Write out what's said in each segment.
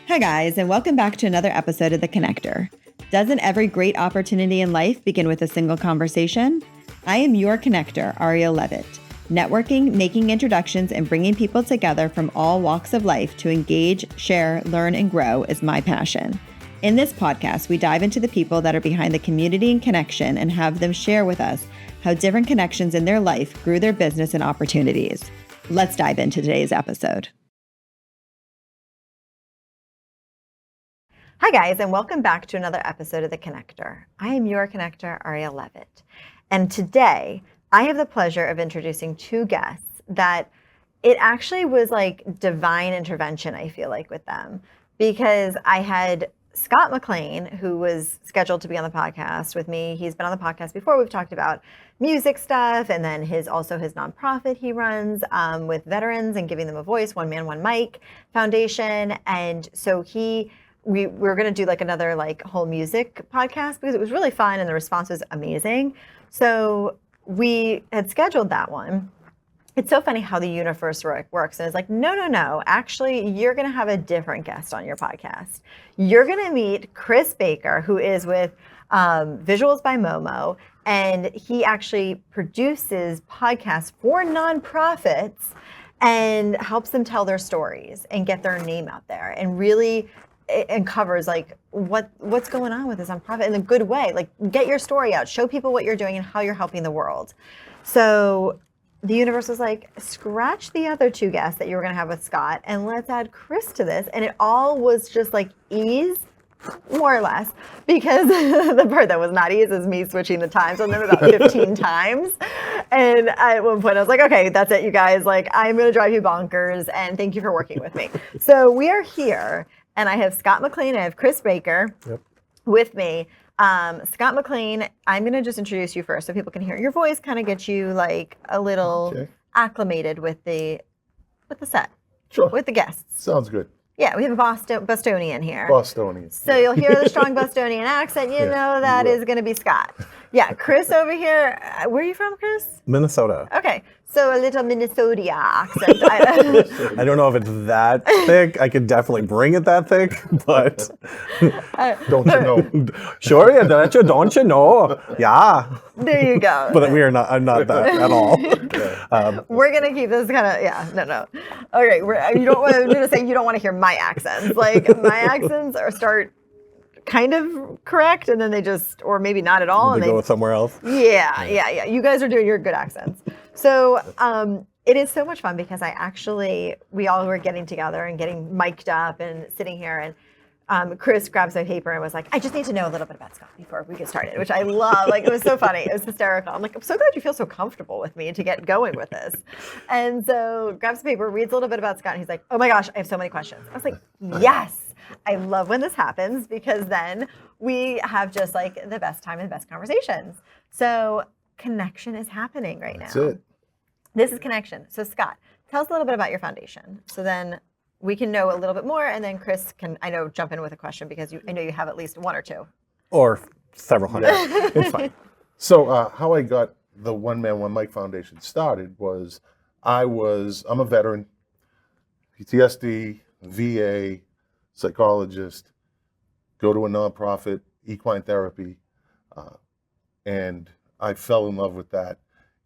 Hi, guys, and welcome back to another episode of The Connector. Doesn't every great opportunity in life begin with a single conversation? I am your connector, Arielle Leavitt. Networking, making introductions, and bringing people together from all walks of life to engage, share, learn, and grow is my passion. In this podcast, we dive into the people that are behind the community and connection and have them share with us how different connections in their life grew their business and opportunities. Let's dive into today's episode. Hi, guys, and welcome back to another episode of The Connector. I am your connector, Arielle Leavitt. And today, I have the pleasure of introducing two guests that it actually was like divine intervention, I feel like, with them. Because I had Scott McLean, who was scheduled to be on the podcast with me. He's been on the podcast before. We've talked about music stuff, and then his nonprofit he runs with veterans and giving them a voice, One Man, One Mic Foundation. And so we were going to do like another like whole music podcast because it was really fun and the response was amazing. So we had scheduled that one. It's so funny how the universe works. And it's like, no. Actually, you're going to have a different guest on your podcast. You're going to meet Chris Baker, who is with Visuals by Momo. And he actually produces podcasts for nonprofits and helps them tell their stories and get their name out there and really and covers like what's going on with this nonprofit in a good way. Like, get your story out, show people what you're doing and how you're helping the world. So the universe was like, scratch the other two guests that you were going to have with Scott and let's add Chris to this. And it all was just like ease, more or less, because the part that was not ease is me switching the times on them about 15 times. And at one point I was like, okay, that's it, you guys. Like, I'm going to drive you bonkers and thank you for working with me. So we are here. And I have Scott McLean, I have Chris Baker with me. Scott McLean, I'm going to just introduce you first so people can hear your voice, kind of get you like a little acclimated with the set, with the guests. Sounds good. Yeah, we have a Bostonian here. Bostonian. So you'll hear the strong Bostonian accent. You know that is going to be Scott. Yeah, Chris over here. Where are you from, Chris? Minnesota. Okay, so a little Minnesota accent. I don't know if it's that thick. I could definitely bring it that thick, but Don't you know? sure, yeah, don't you know? Yeah. There you go. But we are not. I'm not that at all. We're gonna keep this kind of no. Okay, you don't want to say you don't want to hear my accents. Like, my accents start kind of correct, and then they just, or maybe not at all, They go somewhere else. Yeah. You guys are doing your good accents. So it is so much fun because we all were getting together and getting mic'd up and sitting here, and Chris grabs my paper and was like, I just need to know a little bit about Scott before we get started, which I love. Like, it was so funny. It was hysterical. I'm like, I'm so glad you feel so comfortable with me to get going with this. And so grabs the paper, reads a little bit about Scott, and he's like, oh my gosh, I have so many questions. I was like, yes. I love when this happens because then we have just like the best time and best conversations. So connection is happening right now. That's it. This is connection. So Scott, tell us a little bit about your foundation. So then we can know a little bit more, and then Chris can, I know, jump in with a question because I know you have at least one or two. Or several hundred. It's fine. So how I got the One Man, One Mic Foundation started was I'm a veteran, PTSD, VA, psychologist, go to a nonprofit, equine therapy, and I fell in love with that.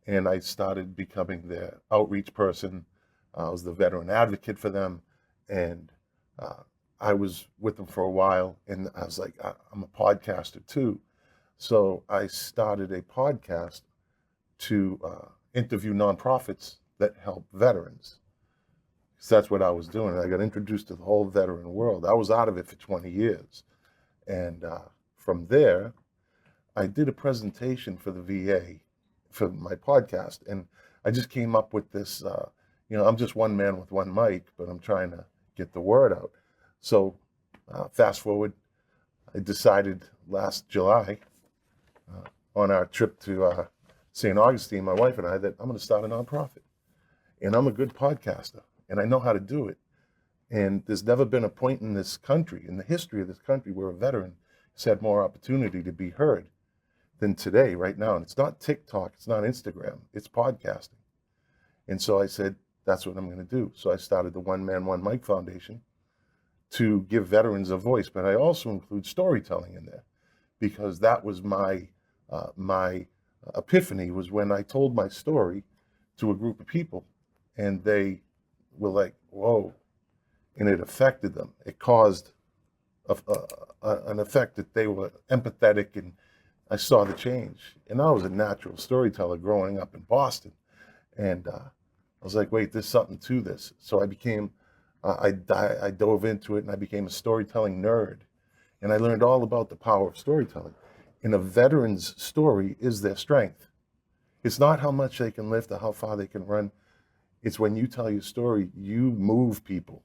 And I started becoming the outreach person. I was the veteran advocate for them. And I was with them for a while. And I was like, I'm a podcaster too. So I started a podcast to interview nonprofits that help veterans. So that's what I was doing. I got introduced to the whole veteran world. I was out of it for 20 years. And from there, I did a presentation for the VA for my podcast. And I just came up with this, I'm just one man with one mic, but I'm trying to get the word out. So fast forward, I decided last July on our trip to St. Augustine, my wife and I, that I'm going to start a nonprofit. And I'm a good podcaster. And I know how to do it. And there's never been a point in this country, in the history of this country, where a veteran has had more opportunity to be heard than today, right now. And it's not TikTok, it's not Instagram, it's podcasting. And so I said, that's what I'm going to do. So I started the One Man, One Mic Foundation. to give veterans a voice, but I also include storytelling in there, because that was my epiphany, was when I told my story to a group of people, and they were like, whoa, and it affected them. It caused an effect that they were empathetic, and I saw the change. And I was a natural storyteller growing up in Boston, and I was like, wait, there's something to this. So I became, I dove into it, and I became a storytelling nerd, and I learned all about the power of storytelling. And a veteran's story is their strength. It's not how much they can lift or how far they can run. It's when you tell your story, you move people.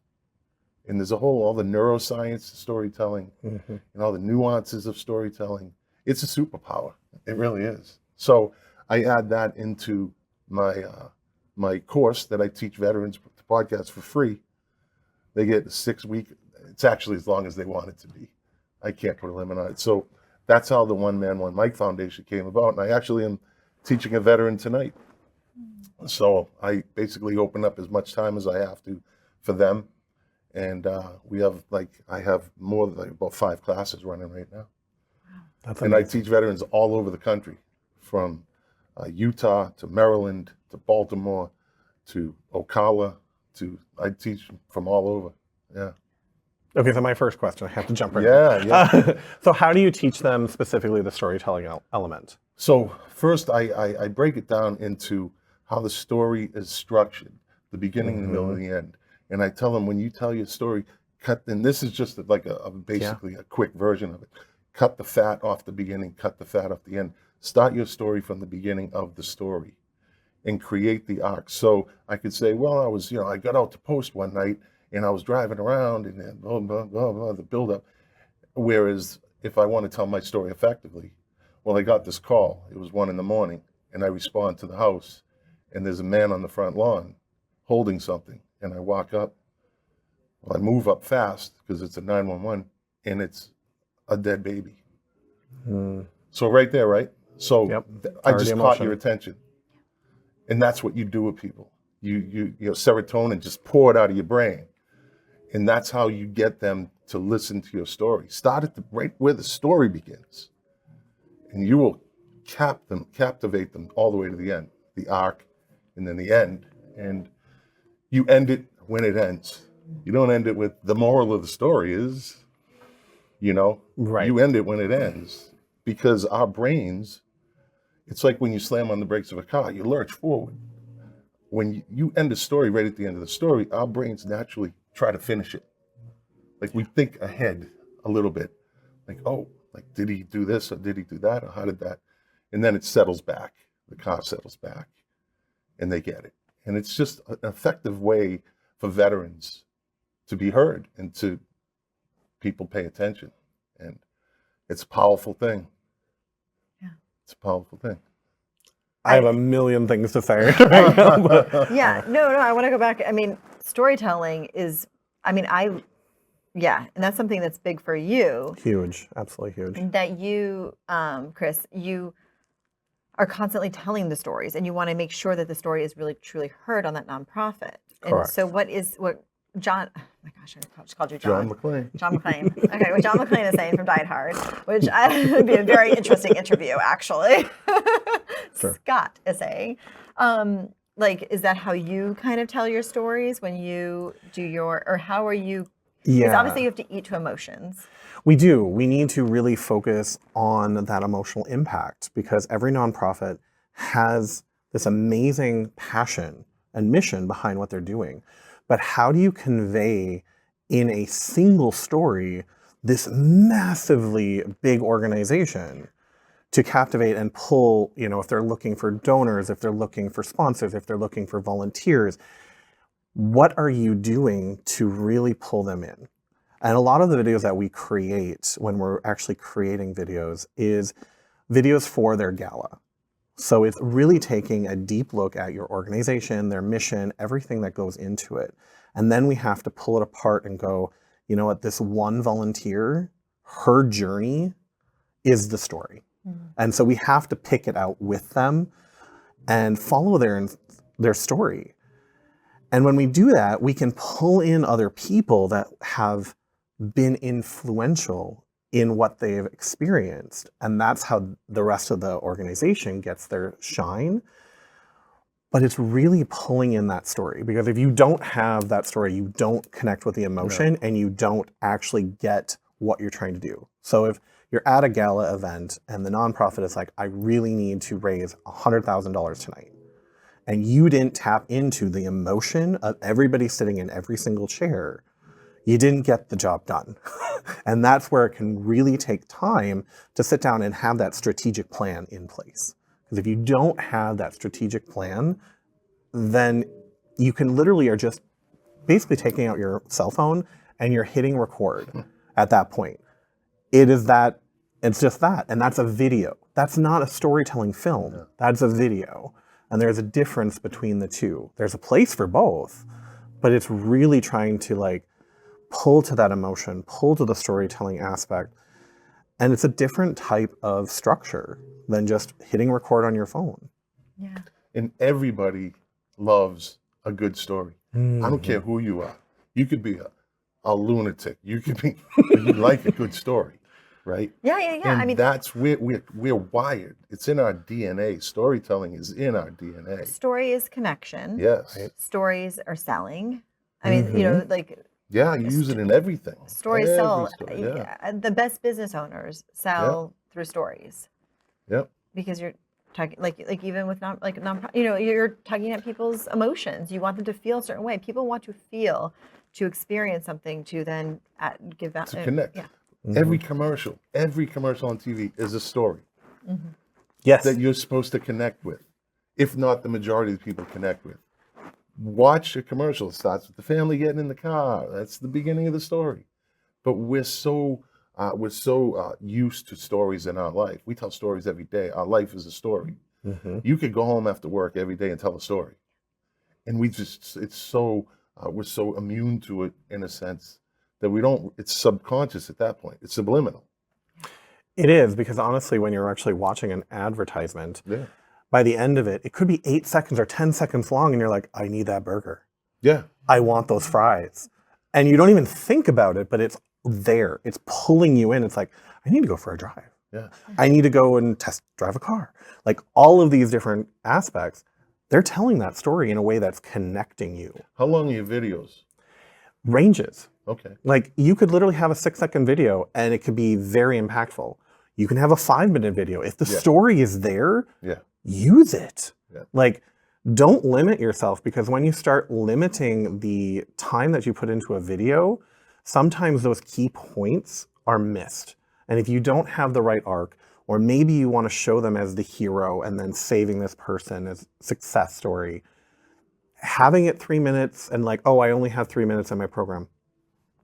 And there's all the neuroscience of storytelling, and all the nuances of storytelling. It's a superpower. It really is. So I add that into my course that I teach veterans the podcast for free. They get a 6-week. It's actually as long as they want it to be. I can't put a limit on it. So that's how the One Man, One Mic Foundation came about. And I actually am teaching a veteran tonight. So I basically open up as much time as I have to for them. And we have I have more than about 5 classes running right now. That's and amazing. I teach veterans all over the country, from Utah to Maryland to Baltimore to Ocala I teach from all over. Yeah. Okay, so my first question, I have to jump right in. Yeah. So how do you teach them specifically the storytelling element? So first, I break it down into how the story is structured, the beginning, the middle, and the end. And I tell them, when you tell your story, and this is just like basically a quick version of it. Cut the fat off the beginning, cut the fat off the end. Start your story from the beginning of the story and create the arc. So I could say, well, I got out to post one night and I was driving around, and then blah, blah, blah, blah, the buildup. Whereas if I want to tell my story effectively, well, I got this call. It was 1 a.m, and I respond to the house, and there's a man on the front lawn holding something. And I walk up. Well, I move up fast because it's a 911, and it's a dead baby. So right there, right? So I just caught your attention. And that's what you do with people. You serotonin just pour it out of your brain. And that's how you get them to listen to your story. Start at right where the story begins. And you will captivate them all the way to the end, the arc, and then the end. And you end it when it ends. You don't end it with the moral of the story is, Right. You end it when it ends. Because our brains, it's like when you slam on the brakes of a car, you lurch forward. When you end a story right at the end of the story, our brains naturally try to finish it. Like, we think ahead a little bit. Like, did he do this, or did he do that, or how did that? And then it settles back. The car settles back, and they get it. And it's just an effective way for veterans to be heard and to people pay attention. And it's a powerful thing. Yeah. It's a powerful thing. I have a million things to say right now. But, Yeah, no, I want to go back. I mean, storytelling is, and that's something that's big for you. huge, absolutely huge. That you, Chris, you are constantly telling the stories, and you want to make sure that the story is really truly heard on that nonprofit. And Correct. so what John, oh my gosh, I just called you John. John McLean. John McLean. Okay, what John McLean is saying from Die Hard, which would be a very interesting interview, actually. Sure. Scott is saying. Is that how you kind of tell your stories when you do or how are you? Because obviously you have to eat to emotions. We do. We need to really focus on that emotional impact, because every nonprofit has this amazing passion and mission behind what they're doing. But how do you convey in a single story this massively big organization to captivate and pull, if they're looking for donors, if they're looking for sponsors, if they're looking for volunteers, what are you doing to really pull them in? And a lot of the videos that we create when we're actually creating videos is videos for their gala. So it's really taking a deep look at your organization, their mission, everything that goes into it. And then we have to pull it apart and go, you know what, this one volunteer, her journey is the story. Mm-hmm. And so we have to pick it out with them and follow their story. And when we do that, we can pull in other people that have been influential in what they've experienced. And that's how the rest of the organization gets their shine. But it's really pulling in that story, because if you don't have that story, you don't connect with the emotion and you don't actually get what you're trying to do. So if you're at a gala event and the nonprofit is like, I really need to raise $100,000 tonight, and you didn't tap into the emotion of everybody sitting in every single chair, you didn't get the job done. And that's where it can really take time to sit down and have that strategic plan in place. Because if you don't have that strategic plan, then you can literally are just basically taking out your cell phone and you're hitting record at that point. It's just that, and that's a video. That's not a storytelling film. Yeah. That's a video. And there's a difference between the two. There's a place for both, but it's really trying to like pull to that emotion, pull to the storytelling aspect. And it's a different type of structure than just hitting record on your phone. Yeah. And everybody loves a good story. I don't care who you are. You could be a lunatic. You could be, but you like a good story, right? Yeah. And I mean, that's where we're wired. It's in our DNA. Storytelling is in our DNA. story is connection. Yes. Right. Stories are selling. I mean, you know, like Yeah, you use it in everything. stories Every sell. story, yeah. The best business owners sell through stories. Yep. Because you're talking like even with non you know, you're tugging at people's emotions. You want them to feel a certain way. People want to feel, to experience something, to then give that To connect. Yeah. Every commercial on TV is a story Yes. that you're supposed to connect with. If not, the majority of the people connect with. Watch a commercial. It starts with the family getting in the car. That's the beginning of the story. But we're so used to stories in our life. We tell stories every day. Our life is a story. You could go home after work every day and tell a story, and we're so immune to it in a sense that we don't. It's subconscious at that point. It's subliminal. It is, because honestly, when you're actually watching an advertisement, by the end of it, it could be 8 seconds or 10 seconds long, and you're like, I need that burger. Yeah. I want those fries. And you don't even think about it, but it's there. It's pulling you in. It's like, I need to go for a drive. Yeah. I need to go and test drive a car. Like all of these different aspects, they're telling that story in a way that's connecting you. How long are your videos? Ranges. Okay. Like you could literally have a 6-second video and it could be very impactful. You can have a 5-minute video. If the story is there, use it. Yeah. Like, don't limit yourself, because when you start limiting the time that you put into a video, sometimes those key points are missed. And if you don't have the right arc, or maybe you want to show them as the hero and then saving this person as success story, having it 3 minutes and like, oh, I only have 3 minutes in my program,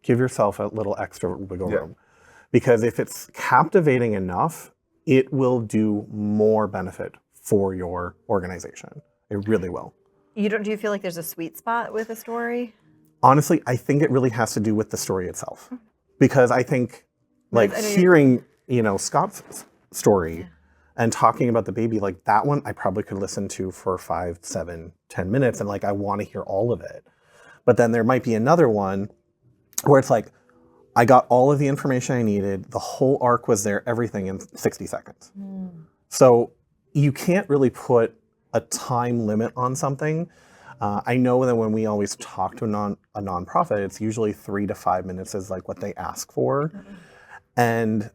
give yourself a little extra wiggle room. Because if it's captivating enough, it will do more benefit for your organization. It really will. Do you feel like there's a sweet spot with a story? Honestly, I think it really has to do with the story itself. Because I think like hearing, you know, Scott's story and talking about the baby, like that one I probably could listen to for 5, 7, 10 minutes and like I want to hear all of it. But then there might be another one where it's like, I got all of the information I needed, the whole arc was there, everything in 60 seconds. So you can't really put a time limit on something. I know that when we always talk to a nonprofit, it's usually 3 to 5 minutes is like what they ask for. And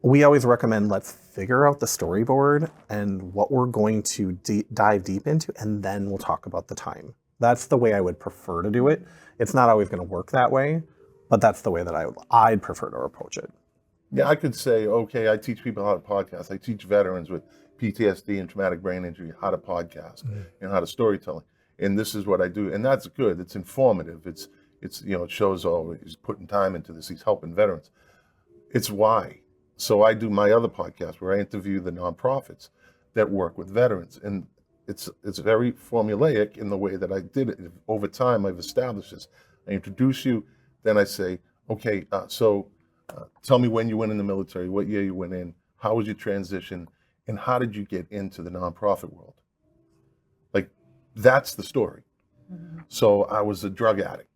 we always recommend, let's figure out the storyboard and what we're going to dive deep into, and then we'll talk about the time. That's the way I would prefer to do it. It's not always going to work that way, but that's the way that I'd prefer to approach it. Yeah, I could say, okay, I teach people how to podcast. I teach veterans with PTSD and traumatic brain injury how to podcast and how to storytelling. And this is what I do. And that's good. It's informative. It's you know, it shows, oh, he's putting time into this. He's helping veterans. It's why. So I do my other podcast where I interview the nonprofits that work with veterans. And it's very formulaic in the way that I did it. Over time, I've established this. I introduce you, then I say, okay, so tell me when you went in the military, what year you went in, how was your transition, and how did you get into the nonprofit world? Like, that's the story. So I was a drug addict,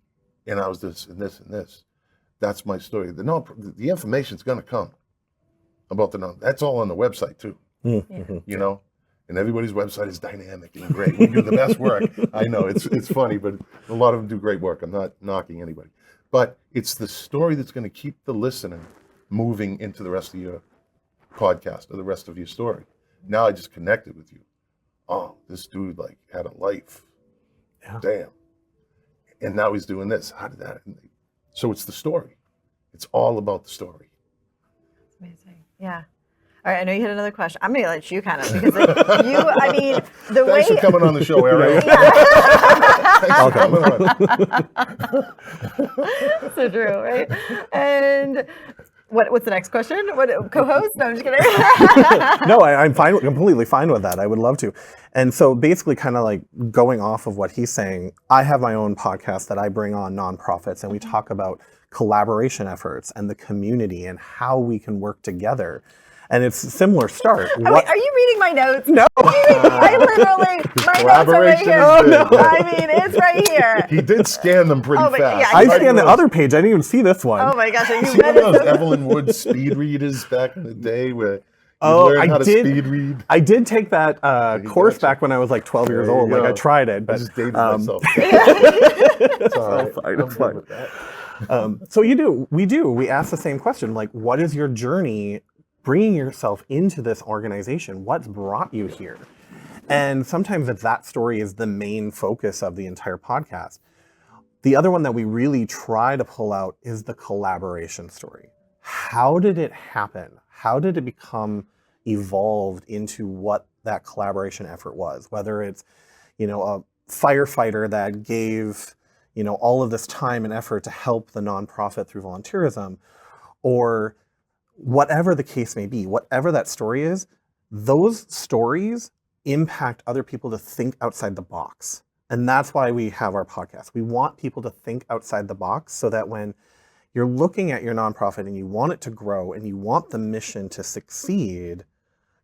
and I was this and this and this. That's my story. The information's going to come about that's all on the website too. Mm-hmm. You know, and everybody's website is dynamic and great. We do the best work. I know it's funny, but a lot of them do great work. I'm not knocking anybody, but it's the story that's going to keep the listener moving into the rest of your podcast or the rest of your story. Now I just connected with you. Oh, this dude like had a life. Yeah. Damn. And now he's doing this. How did that? So it's the story. It's all about the story. Amazing. Yeah. All right, I know you had another question. I'm going to let you kind of, because I mean, the way... Thanks for coming on the show, Arielle. Thanks for coming on. So true, right? And what's the next question? What co-host? No, I'm just kidding. No, I'm fine, completely fine with that. I would love to. And so basically kind of like going off of what he's saying, I have my own podcast that I bring on nonprofits, and we talk about collaboration efforts and the community and how we can work together. And it's a similar start. Wait, are you reading my notes? No. I literally, my notes are right here. Oh, no. I mean, it's right here. He did scan them pretty fast. Yeah, I scanned the other page. I didn't even see this one. Oh my gosh, are you See one of those Evelyn Wood speed readers back in the day where you learn how to speed read? I did take that course back when I was like 12 years old. Like I tried it, but I just dated myself. It's all right. It's fine. With that. So we ask the same question, like, what is your journey bringing yourself into this organization? What's brought you here? And sometimes that story is the main focus of the entire podcast. The other one that we really try to pull out is the collaboration story. How did it happen? How did it become evolved into what that collaboration effort was? Whether it's, a firefighter that gave, all of this time and effort to help the nonprofit through volunteerism, or whatever the case may be, whatever that story is, those stories impact other people to think outside the box. And that's why we have our podcast. We want people to think outside the box so that when you're looking at your nonprofit and you want it to grow and you want the mission to succeed,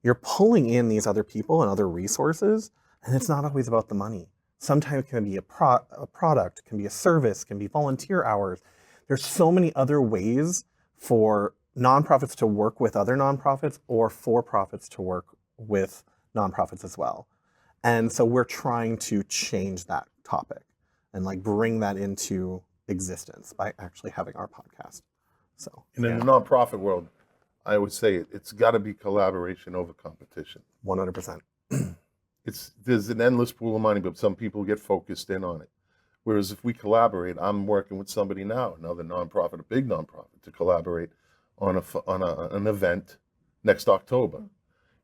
you're pulling in these other people and other resources, and it's not always about the money. Sometimes it can be a product, it can be a service, it can be volunteer hours. There's so many other ways for nonprofits to work with other nonprofits or for-profits to work with nonprofits as well. And so we're trying to change that topic and like bring that into existence by actually having our podcast. So, and in the nonprofit world, I would say it's got to be collaboration over competition. 100%. There's an endless pool of money, but some people get focused in on it. Whereas if we collaborate, I'm working with somebody now, another nonprofit, a big nonprofit, to collaborate on an event next October.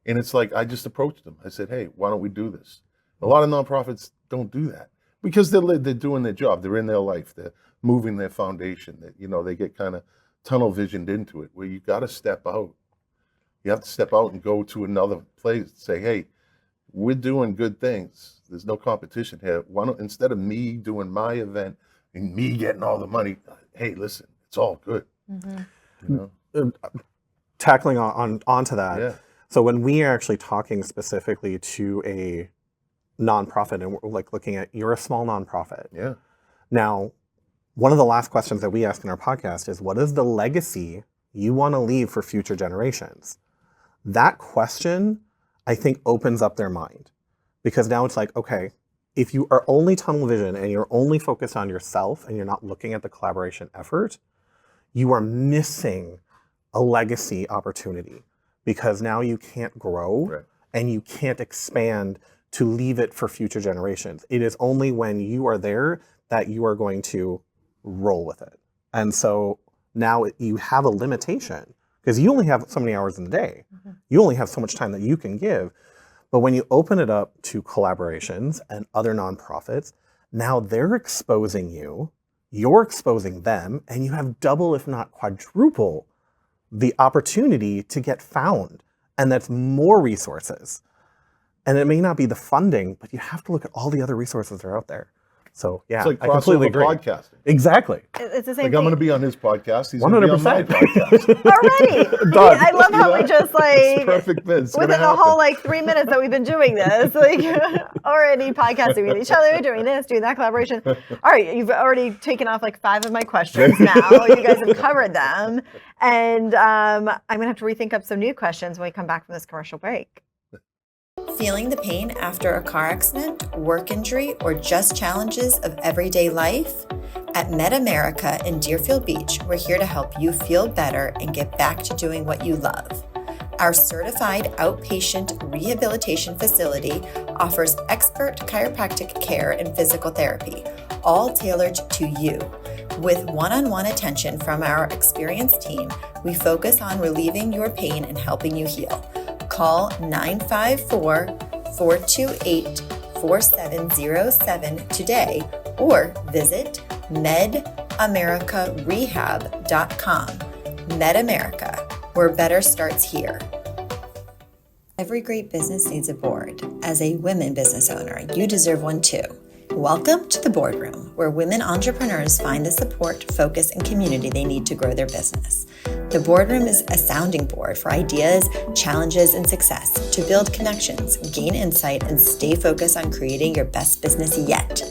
And it's like, I just approached them. I said, hey, why don't we do this? A lot of nonprofits don't do that because they're doing their job. They're in their life. They're moving their foundation. They get kind of tunnel visioned into it, where you got to step out. You have to step out and go to another place and say, hey, we're doing good things. There's no competition here. Why don't, instead of me doing my event and me getting all the money, hey, listen, it's all good. Tackling onto that. Yeah. So when we are actually talking specifically to a nonprofit and we're like looking at, you're a small nonprofit. Yeah. Now, one of the last questions that we ask in our podcast is, what is the legacy you want to leave for future generations? That question, I think, opens up their mind, because now it's like, okay, if you are only tunnel vision and you're only focused on yourself and you're not looking at the collaboration effort, you are missing a legacy opportunity, because now you can't grow and you can't expand to leave it for future generations. It is only when you are there that you are going to roll with it. And so now you have a limitation, because you only have so many hours in the day. You only have so much time that you can give. But when you open it up to collaborations and other nonprofits, now they're exposing you, you're exposing them, and you have double, if not quadruple, the opportunity to get found. And that's more resources. And it may not be the funding, but you have to look at all the other resources that are out there. So yeah, It's like I completely crossover agree. podcasting. Exactly. It's the same Like thing. I'm going to be on his podcast. He's going to be on my 100%. podcast. Already. Done. I love how we just It's like perfect. It's gonna within the happen. whole like 3 minutes that we've been doing this, like already podcasting with each other, doing this, doing that collaboration. All right, you've already taken off like 5 of my questions now. You guys have covered them. And I'm gonna have to rethink up some new questions when we come back from this commercial break. Feeling the pain after a car accident, work injury, or just challenges of everyday life? At MedAmerica in Deerfield Beach, we're here to help you feel better and get back to doing what you love. Our certified outpatient rehabilitation facility offers expert chiropractic care and physical therapy, all tailored to you. With one-on-one attention from our experienced team, we focus on relieving your pain and helping you heal. Call 954-428-4707 today or visit medamericarehab.com. MedAmerica, where better starts here. Every great business needs a board. As a women business owner, you deserve one too. Welcome to the boardroom, where women entrepreneurs find the support, focus, and community they need to grow their business. The boardroom is a sounding board for ideas, challenges, and success to build connections, gain insight, and stay focused on creating your best business yet.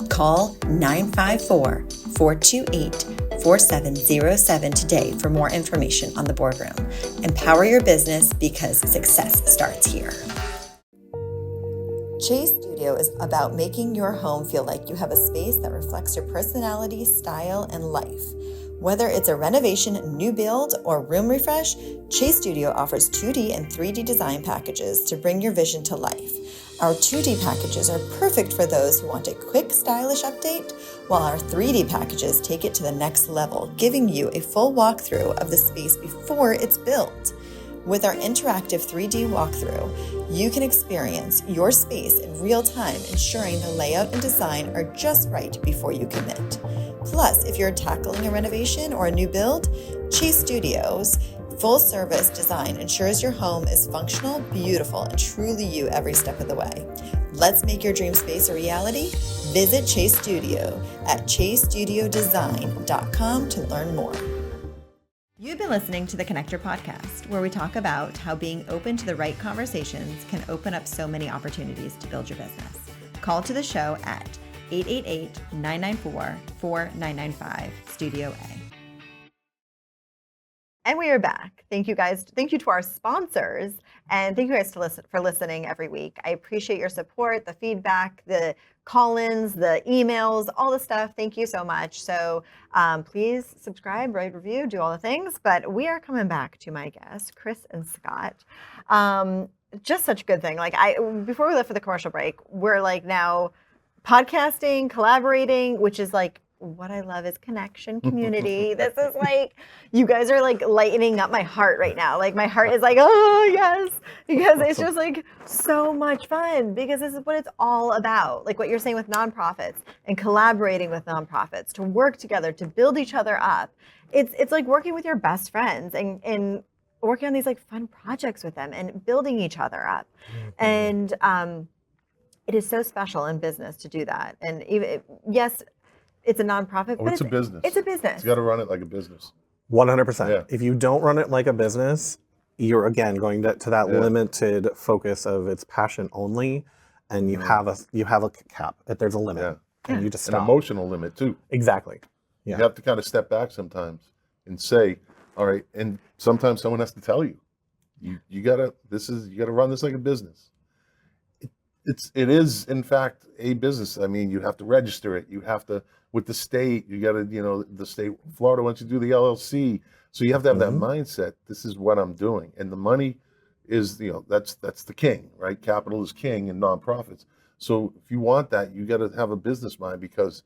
Call 954-428-4707 today for more information on the boardroom. Empower your business because success starts here. Chase Studio is about making your home feel like you have a space that reflects your personality, style, and life. Whether it's a renovation, new build, or room refresh, Chase Studio offers 2D and 3D design packages to bring your vision to life. Our 2D packages are perfect for those who want a quick, stylish update, while our 3D packages take it to the next level, giving you a full walkthrough of the space before it's built. With our interactive 3D walkthrough, you can experience your space in real time, ensuring the layout and design are just right before you commit. Plus, if you're tackling a renovation or a new build, Chase Studios' full-service design ensures your home is functional, beautiful, and truly you every step of the way. Let's make your dream space a reality. Visit Chase Studio at chasestudiodesign.com to learn more. You've been listening to the Connector Podcast, where we talk about how being open to the right conversations can open up so many opportunities to build your business. Call to the show at 888-994-4995, Studio A. And we are back. Thank you guys. Thank you to our sponsors. And thank you guys for listening every week. I appreciate your support, the feedback, the call-ins, the emails, all the stuff. Thank you so much. So please subscribe, write, review, do all the things. But we are coming back to my guests, Chris and Scott. Just such a good thing. Like before we left for the commercial break, we're like now podcasting, collaborating, which is like what I love is connection, community. This is like, you guys are like lightening up my heart right now. Like my heart is like, oh yes, because it's just like so much fun because this is what it's all about. Like what you're saying with nonprofits and collaborating with nonprofits to work together, to build each other up. It's like working with your best friends and working on these like fun projects with them and building each other up. And it is so special in business to do that. And even, yes, it's a nonprofit, but it's a business. It's a business. You got to run it like a business. 100%. Yeah. If you don't run it like a business, you're again going to that limited focus of its passion only, and you have a cap. There's a limit, and you just stop. An emotional limit too. Exactly. Yeah. You have to kind of step back sometimes and say, all right. And sometimes someone has to tell you, you gotta run this like a business. It is in fact a business. I mean, you have to register it. You have to. With the state, you got to, the state, Florida wants you to do the LLC. So you have to have that mindset. This is what I'm doing. And the money is, that's the king, right? Capital is king in nonprofits. So if you want that, you got to have a business mind because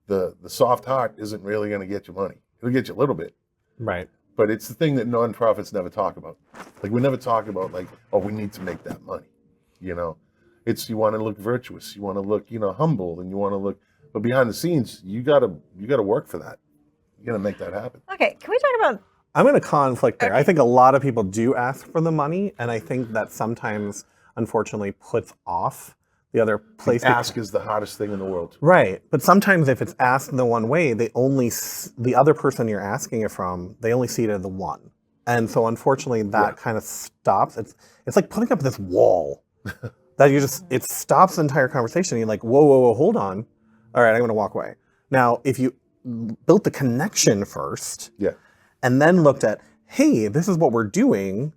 the soft heart isn't really going to get you money. It'll get you a little bit. Right. But it's the thing that nonprofits never talk about. Like we never talk about like, oh, we need to make that money. It's, you want to look virtuous. You want to look, humble, and you want to look. But behind the scenes, you gotta work for that. You gotta make that happen. Okay, can we talk about? I'm going to conflict there. I think a lot of people do ask for the money, and I think that sometimes, unfortunately, puts off the other place. Ask is the hardest thing in the world. Right. But sometimes if it's asked the one way, the other person you're asking it from, they only see it as the one. And so unfortunately that kind of stops. It's like putting up this wall that it stops the entire conversation. You're like, whoa, hold on. All right, I'm going to walk away. Now, if you built the connection first and then looked at, hey, this is what we're doing.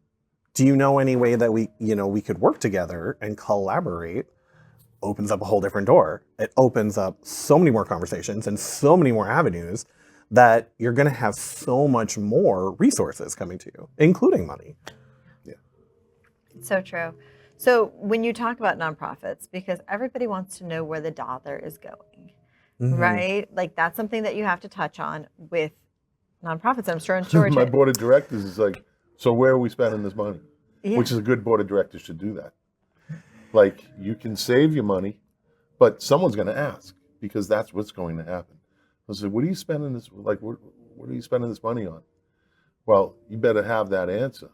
Do you know any way that we could work together and collaborate? Opens up a whole different door. It opens up so many more conversations and so many more avenues that you're going to have so much more resources coming to you, including money. Yeah. So true. So when you talk about nonprofits, because everybody wants to know where the dollar is going, right? Like that's something that you have to touch on with nonprofits. I'm sure in Georgia. My board of directors is like, so where are we spending this money? Yeah. Which is a good board of directors should do that. Like you can save your money, but someone's going to ask because that's what's going to happen. I said, what are you spending this? Like, what are you spending this money on? Well, you better have that answer.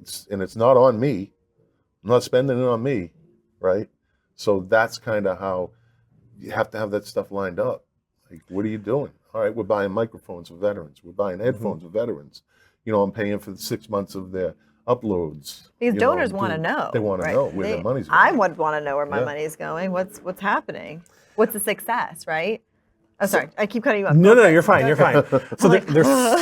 It's not on me. I'm not spending it on me, right? So that's kind of how you have to have that stuff lined up. Like, what are you doing? All right, we're buying microphones for veterans. We're buying headphones for veterans. I'm paying for the 6 months of their uploads. These donors want to know. They want to know where their money's going. I would want to know where my money is going. What's happening? What's the success, right? Oh, sorry. I keep cutting you off. No, you're fine. You're fine. So there's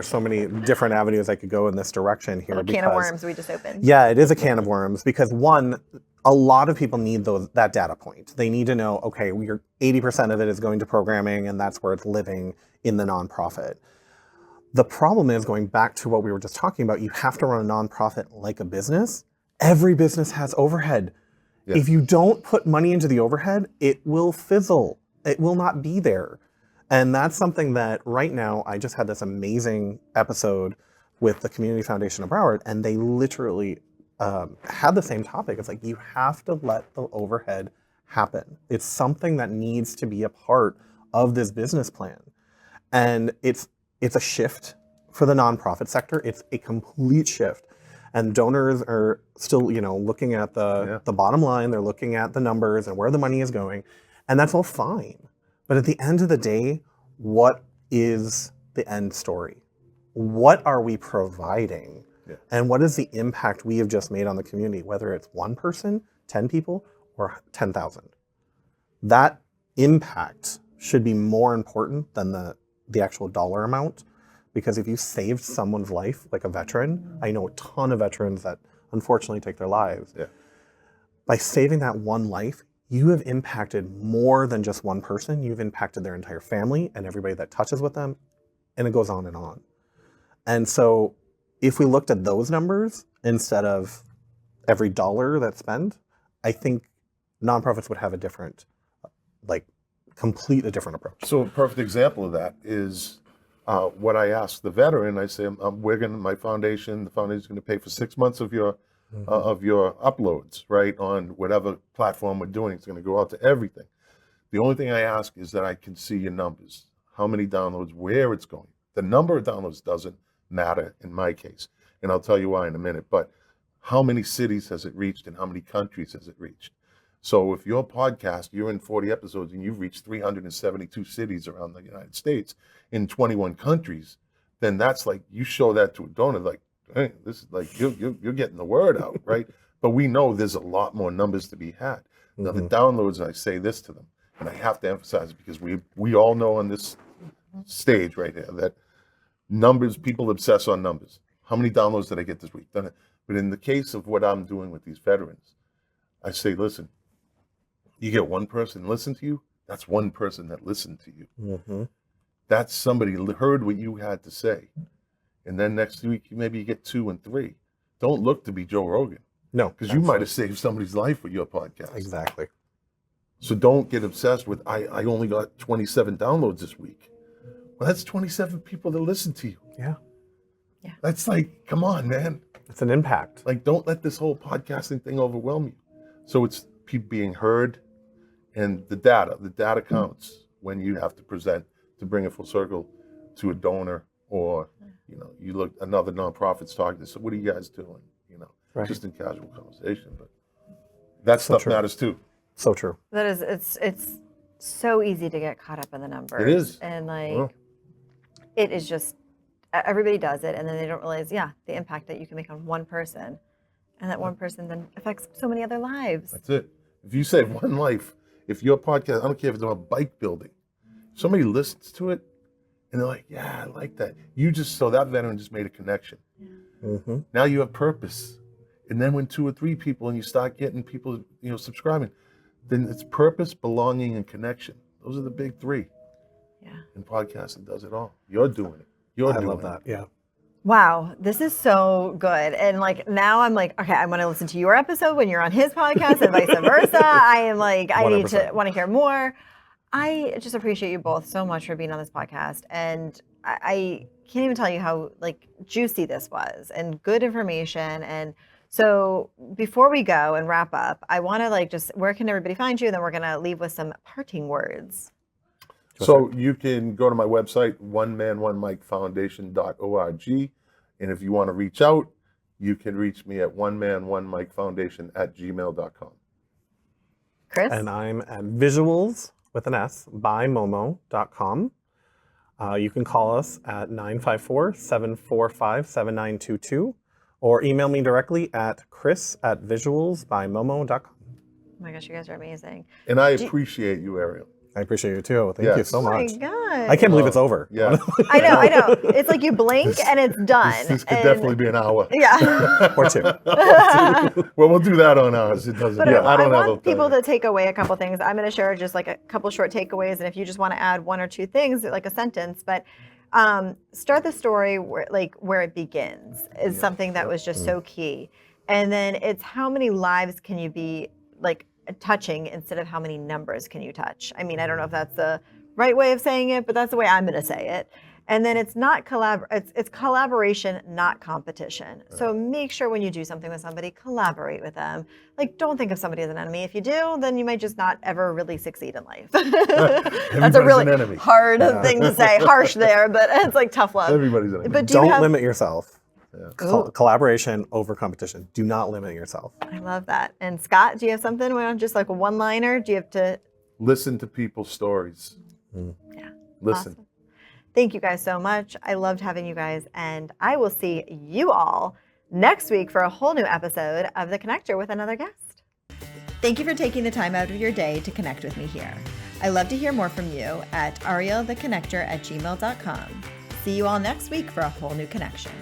so many different avenues I could go in this direction here. A can of worms we just opened. Yeah, it is a can of worms because one, a lot of people need that data point. They need to know, okay, 80% of it is going to programming and that's where it's living in the nonprofit. The problem is, going back to what we were just talking about, you have to run a nonprofit like a business. Every business has overhead. Yeah. If you don't put money into the overhead, it will fizzle. It will not be there. And that's something that right now, I just had this amazing episode with the Community Foundation of Broward, and they literally had the same topic. It's like, you have to let the overhead happen. It's something that needs to be a part of this business plan. And it's a shift for the nonprofit sector. It's a complete shift. And donors are still, looking at the bottom line. They're looking at the numbers and where the money is going. And that's all fine. But at the end of the day, what is the end story? What are we providing? Yeah. And what is the impact we have just made on the community, whether it's one person, 10 people, or 10,000? That impact should be more important than the actual dollar amount. Because if you saved someone's life, like a veteran, I know a ton of veterans that unfortunately take their lives. Yeah. By saving that one life, you have impacted more than just one person. You've impacted their entire family and everybody that touches with them, and it goes on and on. And so if we looked at those numbers instead of every dollar that's spent, I think nonprofits would have a different, a different approach. So a perfect example of that is what I asked the veteran. I say, the foundation's going to pay for 6 months of your uploads, right, on whatever platform we're doing. It's going to go out to everything. The only thing I ask is that I can see your numbers, how many downloads, where it's going. The number of downloads doesn't matter in my case, and I'll tell you why in a minute, but how many cities has it reached and how many countries has it reached? So if your podcast, you're in 40 episodes and you've reached 372 cities around the United States in 21 countries, then that's like, you show that to a donor, like, hey, this is like, you're getting the word out, right? But we know there's a lot more numbers to be had. Now the downloads, I say this to them, and I have to emphasize it because we all know on this stage right here that numbers, people obsess on numbers. How many downloads did I get this week? But in the case of what I'm doing with these veterans, I say, listen, you get one person listen to you, that's one person that listened to you. That's somebody heard what you had to say. And then next week, maybe you get 2 and 3. Don't look to be Joe Rogan. No. Because you might have saved somebody's life with your podcast. Exactly. So don't get obsessed with, I only got 27 downloads this week. Well, that's 27 people that listen to you. Yeah. Yeah. That's like, come on, man. It's an impact. Like, don't let this whole podcasting thing overwhelm you. So it's people being heard, and the data counts when you have to present to bring it full circle to a donor, or you look, another nonprofit's talking to, so what are you guys doing? Right. Just in casual conversation. But That So stuff true. matters too. So true. That is, it's so easy to get caught up in the numbers. It is. And like, Well, it is just, everybody does it and then they don't realize, the impact that you can make on one person. And that one person then affects so many other lives. that's it. If you save one life, if your podcast, I don't care if it's about bike building, somebody listens to it and they're like, yeah, I like that. So that veteran just made a connection. Mm-hmm. Now you have purpose. And then when 2 or 3 people and you start getting people, subscribing, then it's purpose, belonging, and connection. Those are the big 3. Yeah. And podcasting does it all. You're doing it. I love that. Yeah. Wow, this is so good. And like now I'm like, okay, I want to listen to your episode when you're on his podcast and vice versa. I am like, I need to 100%. want to hear more. I just appreciate you both so much for being on this podcast. And I can't even tell you how like juicy this was and good information. And so before we go and wrap up, I want to like just, where can everybody find you? And then we're going to leave with some parting words. So you can go to my website, oneman1micfoundation.org. And if you want to reach out, you can reach me at oneman1micfoundation@gmail.com. Chris? And I'm at visuals with an S by momo.com. You can call us at 954-745-7922 or email me directly at chris@visualsbymomo.com. Oh my gosh, you guys are amazing. And I appreciate you, Arielle. I appreciate you too. Thank you Yes. so Oh my much. God. I can't believe it's over. Yeah. I know. It's like you blink and it's done. This could And- definitely be an hour. Yeah. Or 2. Well, we'll do that on ours. It doesn't. But Yeah, I I don't have want a people to take away a couple things. I'm going to share just like a couple short takeaways, and if you just want to add 1 or 2 things, like a sentence, but start the story where it begins is something that was just so key. And then it's how many lives can you be like touching instead of how many numbers can you touch. I mean, I don't know if that's the right way of saying it, but that's the way I'm going to say it. And then it's not it's collaboration, not competition. So make sure when you do something with somebody, collaborate with them. Like, don't think of somebody as an enemy. If you do, then you might just not ever really succeed in life. That's a Everybody's really an enemy. hard thing to say, harsh there, but it's like tough love. Everybody's an enemy. But do you Don't have, limit yourself. Ooh. Collaboration over competition. Do not limit yourself. I love that. And Scott, do you have something? Just like a one-liner? Do you have to? Listen to people's stories. Yeah. Listen. Awesome. Thank you guys so much. I loved having you guys, and I will see you all next week for a whole new episode of The Connector with another guest. Thank you for taking the time out of your day to connect with me here. I love to hear more from you at arielletheconnector@gmail.com. See you all next week for a whole new connection.